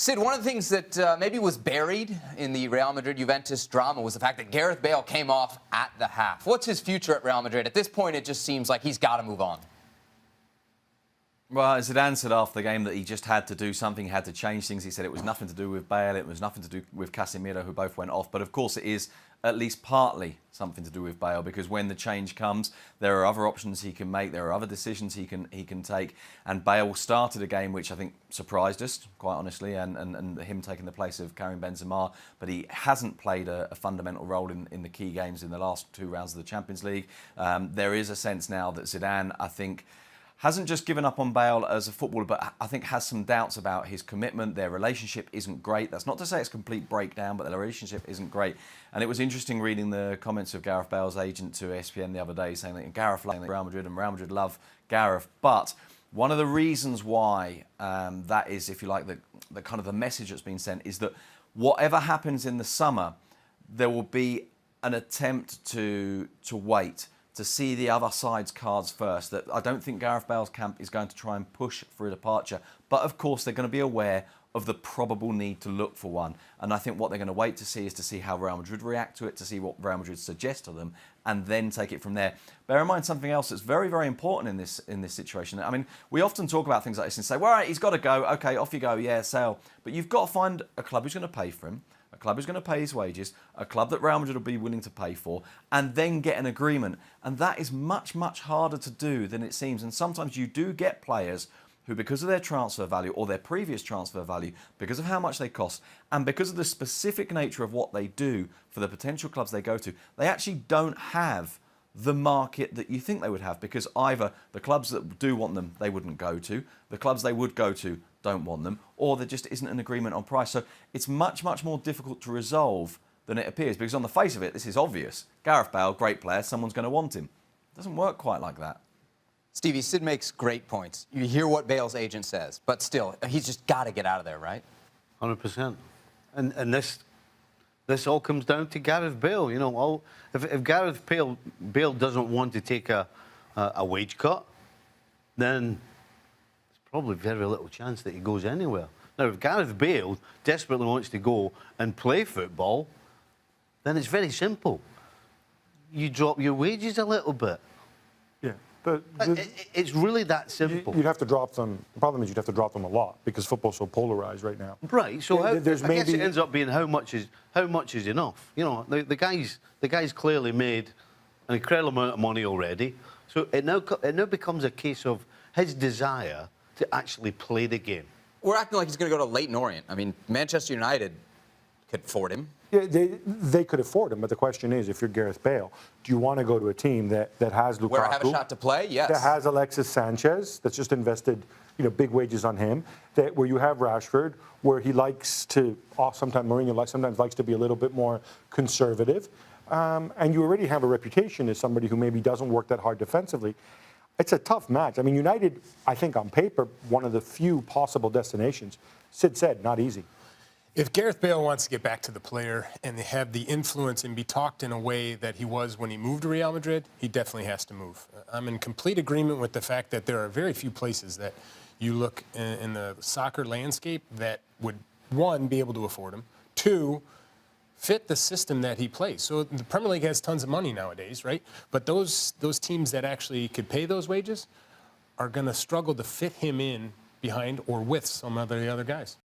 Sid, one of the things that maybe was buried in the Real Madrid-Juventus drama was the fact that Gareth Bale came off at the half. What's his future at Real Madrid? At this point, it just seems like he's got to move on. Well, Zidane said after the game that he just had to do something, had to change things. He said it was nothing to do with Bale, it was nothing to do with Casemiro, who both went off. But of course it is at least partly something to do with Bale, because when the change comes, there are other options he can make, there are other decisions he can take. And Bale started a game which I think surprised us, quite honestly, and him taking the place of Karim Benzema. But he hasn't played a fundamental role in the key games in the last two rounds of the Champions League. There is a sense now that Zidane, I think, hasn't just given up on Bale as a footballer, but I think has some doubts about his commitment. Their relationship isn't great. That's not to say it's a complete breakdown, but their relationship isn't great. And it was interesting reading the comments of Gareth Bale's agent to ESPN the other day, saying that Gareth loves Real Madrid and Real Madrid love Gareth. But one of the reasons why that is, if you like, the kind of the message that's been sent is that whatever happens in the summer, there will be an attempt to wait, to see the other side's cards first. That I don't think Gareth Bale's camp is going to try and push for a departure. But of course, they're going to be aware of the probable need to look for one. And I think what they're going to wait to see is to see how Real Madrid react to it, to see what Real Madrid suggests to them, and then take it from there. Bear in mind something else that's very, very important in this situation. I mean, we often talk about things like this and say, well, all right, he's got to go. OK, off you go. Yeah, sell. But you've got to find a club who's going to pay for him, a club who's going to pay his wages, a club that Real Madrid will be willing to pay for, and then get an agreement. And that is much, much harder to do than it seems. And sometimes you do get players who, because of their transfer value or their previous transfer value, because of how much they cost, and because of the specific nature of what they do for the potential clubs they go to, they actually don't have the market that you think they would have, because either the clubs that do want them, they wouldn't go to, the clubs they would go to don't want them, or there just isn't an agreement on price. So it's much, much more difficult to resolve than it appears, because on the face of it, this is obvious. Gareth Bale, great player, someone's going to want him. It doesn't work quite like that. Stevie, Sid makes great points. You hear what Bale's agent says, but still, he's just got to get out of there, right? 100%. And this all comes down to Gareth Bale. You know, if Gareth Bale doesn't want to take a wage cut, then there's probably very little chance that he goes anywhere. Now, if Gareth Bale desperately wants to go and play football, then it's very simple. You drop your wages a little bit. Yeah. It's really that simple. You'd have to drop them. The problem is you'd have to drop them a lot, because football's so polarized right now. Right. So I guess maybe it ends up being how much is enough. You know, the guy's clearly made an incredible amount of money already. So it now becomes a case of his desire to actually play the game. We're acting like he's going to go to Leyton Orient. I mean, Manchester United could afford him. Yeah, they could afford him, but the question is, if you're Gareth Bale, do you want to go to a team that has Lukaku, where I have a shot to play? Yes. That has Alexis Sanchez, that's just invested, big wages on him. Where you have Rashford, where he likes to, sometimes Mourinho sometimes likes to be a little bit more conservative, and you already have a reputation as somebody who maybe doesn't work that hard defensively. It's a tough match. I mean, United, I think on paper, one of the few possible destinations. Sid said, not easy. If Gareth Bale wants to get back to the player and have the influence and be talked in a way that he was when he moved to Real Madrid, he definitely has to move. I'm in complete agreement with the fact that there are very few places that you look in the soccer landscape that would, one, be able to afford him, two, fit the system that he plays. So the Premier League has tons of money nowadays, right? But those teams that actually could pay those wages are going to struggle to fit him in behind or with some of the other guys.